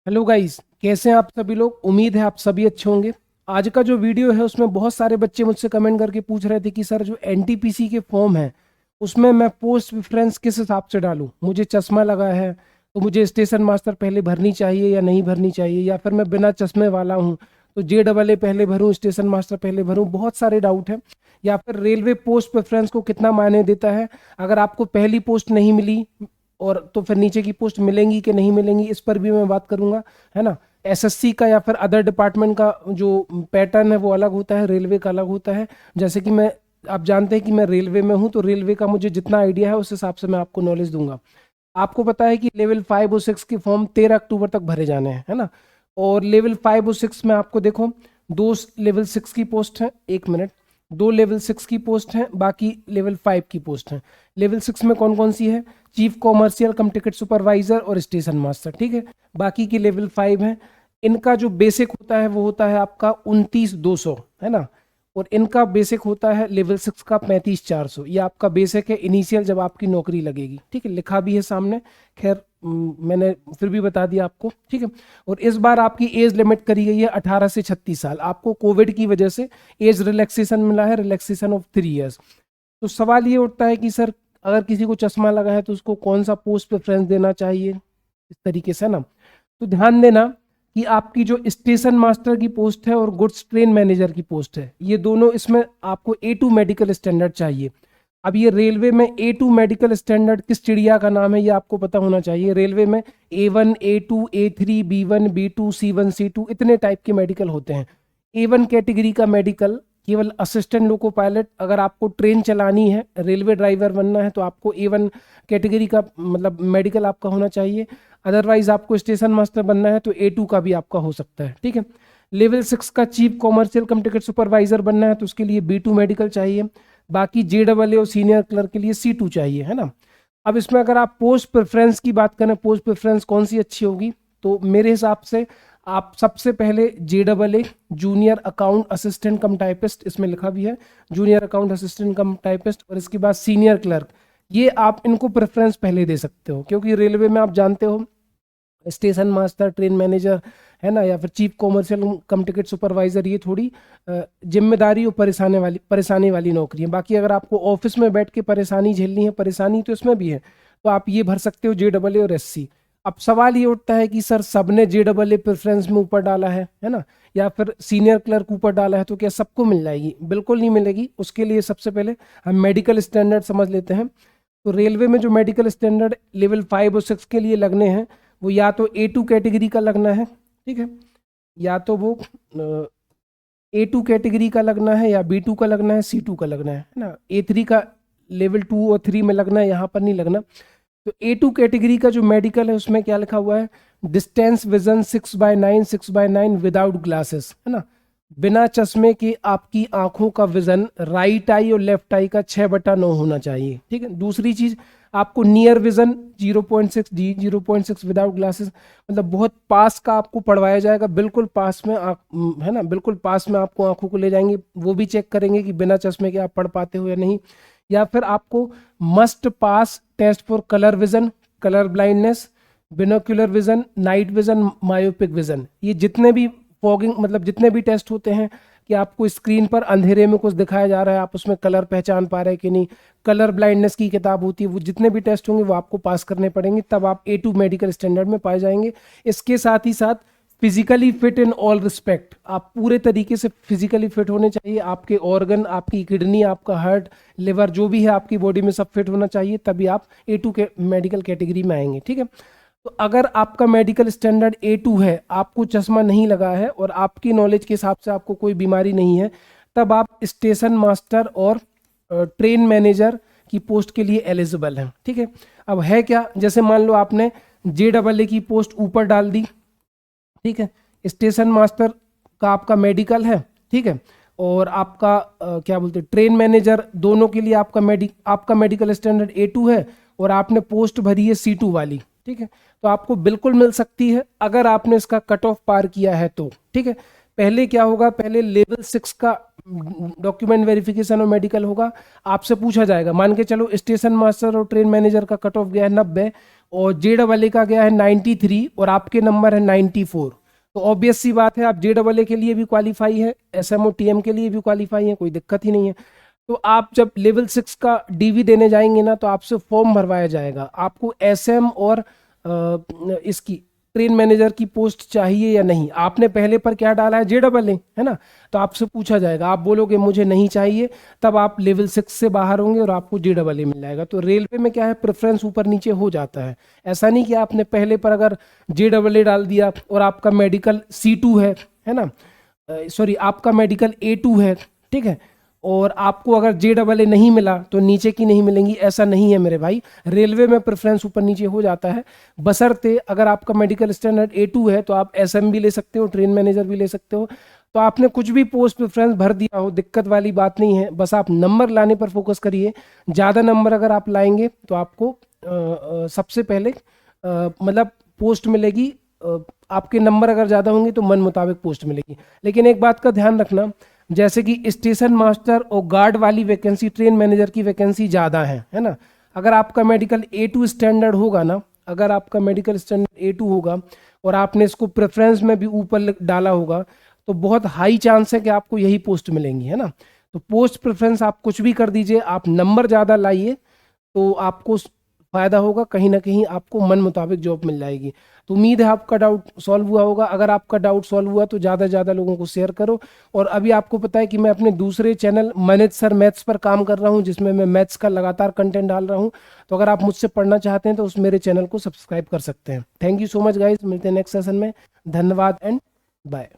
Hello guys, कैसे हैं आप सभी लोग। उम्मीद है आप सभी अच्छे होंगे। आज का जो वीडियो है उसमें बहुत सारे बच्चे मुझसे कमेंट करके पूछ रहे थे कि सर जो एनटीपीसी के फॉर्म है उसमें मैं पोस्ट प्रेफरेंस किस हिसाब से डालूं। मुझे चश्मा लगा है तो मुझे स्टेशन मास्टर पहले भरनी चाहिए या नहीं भरनी चाहिए, या फिर मैं बिना चश्मे वाला हूं तो जे डबल ए पहले भरूं स्टेशन मास्टर पहले भरूं। बहुत सारे डाउट हैं। या फिर रेलवे पोस्ट प्रेफरेंस को कितना मायने देता है, अगर आपको पहली पोस्ट नहीं मिली और तो फिर नीचे की पोस्ट मिलेंगी कि नहीं मिलेंगी, इस पर भी मैं बात करूंगा, है ना। एसएससी का या फिर अदर डिपार्टमेंट का जो पैटर्न है वो अलग होता है, रेलवे का अलग होता है। जैसे कि मैं, आप जानते हैं कि मैं रेलवे में हूं तो रेलवे का मुझे जितना आइडिया है उस हिसाब से मैं आपको नॉलेज दूंगा। आपको पता है कि लेवल 5 और 6 के फॉर्म 13 अक्टूबर तक भरे जाने हैं, है ना। और लेवल 5 और 6 में आपको देखो, दो लेवल 6 की पोस्ट है, एक मिनट, दो लेवल 6 की पोस्ट हैं, बाकी लेवल 5 की पोस्ट हैं। लेवल 6 में कौन कौन सी है? चीफ कॉमर्शियल कम टिकट सुपरवाइजर और स्टेशन मास्टर, ठीक है। बाकी की लेवल 5 है। इनका जो बेसिक होता है वो होता है आपका 29,200, है ना। और इनका बेसिक होता है लेवल 6 का 35,400। ये आपका बेसिक है इनिशियल जब आपकी नौकरी लगेगी, ठीक है। लिखा भी है सामने, खैर मैंने फिर भी बता दिया आपको, ठीक है। और इस बार आपकी एज लिमिट करी गई है 18 से 36 साल। आपको कोविड की वजह से एज रिलैक्सेशन मिला है, रिलैक्सेशन ऑफ 3 ईयर्स। तो सवाल ये उठता है कि सर अगर किसी को चश्मा लगा है तो उसको कौन सा पोस्ट प्रेफरेंस देना चाहिए, इस तरीके से ना। तो ध्यान देना कि आपकी जो स्टेशन मास्टर की पोस्ट है और गुड्स ट्रेन मैनेजर की पोस्ट है, ये दोनों, इसमें आपको A2 मेडिकल स्टैंडर्ड चाहिए। अब ये रेलवे में A2 मेडिकल स्टैंडर्ड किस चिड़िया का नाम है ये आपको पता होना चाहिए। रेलवे में A1 A2 A3 B1 B2 C1 C2 इतने टाइप के मेडिकल होते हैं। A1 कैटेगरी का मेडिकल केवल असिस्टेंट लोको पायलट, अगर आपको ट्रेन चलानी है, रेलवे ड्राइवर बनना है तो आपको A1 कैटेगरी का मतलब मेडिकल आपका होना चाहिए। अदरवाइज आपको स्टेशन मास्टर बनना है तो A2 का भी आपका हो सकता है, ठीक है। लेवल 6 का चीफ कॉमर्शियल कम टिकट सुपरवाइजर बनना है तो उसके लिए B2 मेडिकल चाहिए। बाकी JAA और सीनियर क्लर्क के लिए C2 चाहिए, है ना। अब इसमें अगर आप पोस्ट प्रेफरेंस की बात करें, पोस्ट प्रेफरेंस कौन सी अच्छी होगी, तो मेरे हिसाब से आप सबसे पहले JAA जूनियर अकाउंट असिस्टेंट कम टाइपिस्ट, इसमें लिखा भी है जूनियर अकाउंट असिस्टेंट कम टाइपिस्ट, और इसके बाद सीनियर क्लर्क, ये आप इनको प्रेफरेंस पहले दे सकते हो। क्योंकि रेलवे में आप जानते हो स्टेशन मास्टर, ट्रेन मैनेजर, है ना, या फिर चीफ कॉमर्शियल कम टिकट सुपरवाइजर, ये थोड़ी जिम्मेदारी और परेशानी वाली नौकरी है। बाकी अगर आपको ऑफिस में बैठ के परेशानी झेलनी है, परेशानी तो इसमें भी है, तो आप ये भर सकते हो JAA और SC। अब सवाल ये उठता है कि सर सबने JAA प्रेफरेंस में ऊपर डाला है ना, या फिर सीनियर क्लर्क ऊपर डाला है, तो क्या सबको मिल जाएगी? बिल्कुल नहीं मिलेगी। उसके लिए सबसे पहले हम मेडिकल स्टैंडर्ड समझ लेते हैं। तो रेलवे में जो मेडिकल स्टैंडर्ड लेवल 5 और 6 के लिए लगने हैं वो या तो A2 कैटेगरी का लगना है, ठीक है, या तो वो A2 कैटेगरी का लगना है, या B2 का लगना है, C2 का लगना है ना। A3 का लेवल 2 और 3 में लगना है, यहाँ पर नहीं लगना। तो A2 कैटेगरी का जो मेडिकल है उसमें क्या लिखा हुआ है? डिस्टेंस विजन 6/9 6/9 विदाउट ग्लासेस, है ना। बिना चश्मे के आपकी आंखों का विजन राइट आई और लेफ्ट आई का 6/9 होना चाहिए, ठीक है। दूसरी चीज, आपको near vision 0.6 D 0.6 without glasses, मतलब बहुत पास का आपको पढ़वाया जाएगा, बिल्कुल पास में है ना, बिल्कुल पास में आपको आंखों को ले जाएंगे, वो भी चेक करेंगे कि बिना चश्मे के आप पढ़ पाते हो या नहीं। या फिर आपको must pass test for colour vision, colour blindness, binocular vision, night vision, myopic vision, ये जितने भी फॉगिंग मतलब जितने भी टेस्ट होते हैं कि आपको स्क्रीन पर अंधेरे में कुछ दिखाया जा रहा है, आप उसमें कलर पहचान पा रहे हैं कि नहीं, कलर ब्लाइंडनेस की किताब होती है, वो जितने भी टेस्ट होंगे वो आपको पास करने पड़ेंगे, तब आप A2 मेडिकल स्टैंडर्ड में पाए जाएंगे। इसके साथ ही साथ physically fit in all respect, आप पूरे तरीके से फिजिकली फिट होने चाहिए। आपके ऑर्गन, आपकी किडनी, आपका हार्ट, लिवर, जो भी है आपकी बॉडी में सब फिट होना चाहिए, तभी आप A2 के मेडिकल कैटेगरी में आएंगे, ठीक है। तो अगर आपका मेडिकल स्टैंडर्ड A2 है, आपको चश्मा नहीं लगा है और आपकी नॉलेज के हिसाब से आपको कोई बीमारी नहीं है, तब आप स्टेशन मास्टर और ट्रेन मैनेजर की पोस्ट के लिए एलिजिबल हैं, ठीक है। अब है क्या, जैसे मान लो आपने JAA की पोस्ट ऊपर डाल दी, ठीक है, स्टेशन मास्टर का आपका मेडिकल है, ठीक है, और आपका क्या बोलते हैं ट्रेन मैनेजर, दोनों के लिए आपका मेडिकल स्टैंडर्ड A2 है, और आपने पोस्ट भरी है C2 वाली, ठीक है। तो आपको बिल्कुल मिल सकती है अगर आपने इसका कट ऑफ पार किया है तो, ठीक है। पहले क्या होगा, पहले लेवल 6 का डॉक्यूमेंट वेरिफिकेशन और मेडिकल होगा। आपसे पूछा जाएगा, मान के चलो स्टेशन मास्टर और ट्रेन मैनेजर का कट ऑफ गया है 90 और JEE का गया है 93 और आपके नंबर है 94, तो ऑब्वियस सी बात है आप JEE के लिए भी क्वालिफाई है, SMO TM के लिए भी क्वालिफाई है, कोई दिक्कत ही नहीं है। तो आप जब लेवल 6 का DV देने जाएंगे ना, तो आपसे फॉर्म भरवाया जाएगा, आपको SM और इसकी ट्रेन मैनेजर की पोस्ट चाहिए या नहीं। आपने पहले पर क्या डाला है, JEE, है ना, तो आपसे पूछा जाएगा, आप बोलोगे मुझे नहीं चाहिए, तब आप लेवल 6 से बाहर होंगे और आपको JEE मिल जाएगा। तो रेलवे में क्या है, प्रेफरेंस ऊपर नीचे हो जाता है। ऐसा नहीं कि आपने पहले पर अगर JEE डाल दिया और आपका मेडिकल C2 है ना, सॉरी आपका मेडिकल A2 है, ठीक है, और आपको अगर JEE नहीं मिला तो नीचे की नहीं मिलेंगी, ऐसा नहीं है मेरे भाई। रेलवे में प्रेफरेंस ऊपर नीचे हो जाता है, बशर्ते अगर आपका मेडिकल स्टैंडर्ड A2 है तो आप SM भी ले सकते हो, ट्रेन मैनेजर भी ले सकते हो। तो आपने कुछ भी पोस्ट प्रेफरेंस भर दिया हो, दिक्कत वाली बात नहीं है, बस आप नंबर लाने पर फोकस करिए। ज़्यादा नंबर अगर आप लाएंगे तो आपको सबसे पहले मतलब पोस्ट मिलेगी, आपके नंबर अगर ज़्यादा होंगे तो मन मुताबिक पोस्ट मिलेगी। लेकिन एक बात का ध्यान रखना, जैसे कि स्टेशन मास्टर और गार्ड वाली वैकेंसी, ट्रेन मैनेजर की वैकेंसी ज़्यादा है ना। अगर आपका मेडिकल A2 स्टैंडर्ड होगा ना, अगर आपका मेडिकल स्टैंडर्ड A2 होगा और आपने इसको प्रेफरेंस में भी ऊपर डाला होगा, तो बहुत हाई चांस है कि आपको यही पोस्ट मिलेंगी, है ना। तो पोस्ट प्रेफरेंस आप कुछ भी कर दीजिए, आप नंबर ज़्यादा लाइए तो आपको फ़ायदा होगा, कहीं ना कहीं आपको मन मुताबिक जॉब मिल जाएगी। तो उम्मीद है आपका डाउट सॉल्व हुआ होगा। अगर आपका डाउट सॉल्व हुआ तो ज़्यादा से ज़्यादा लोगों को शेयर करो। और अभी आपको पता है कि मैं अपने दूसरे चैनल मनोज सर मैथ्स पर काम कर रहा हूँ, जिसमें मैं मैथ्स का लगातार कंटेंट डाल रहा हूँ। तो अगर आप मुझसे पढ़ना चाहते हैं तो उस मेरे चैनल को सब्सक्राइब कर सकते हैं। Thank you so much guys, मिलते हैं नेक्स्ट सेशन में। धन्यवाद एंड बाय।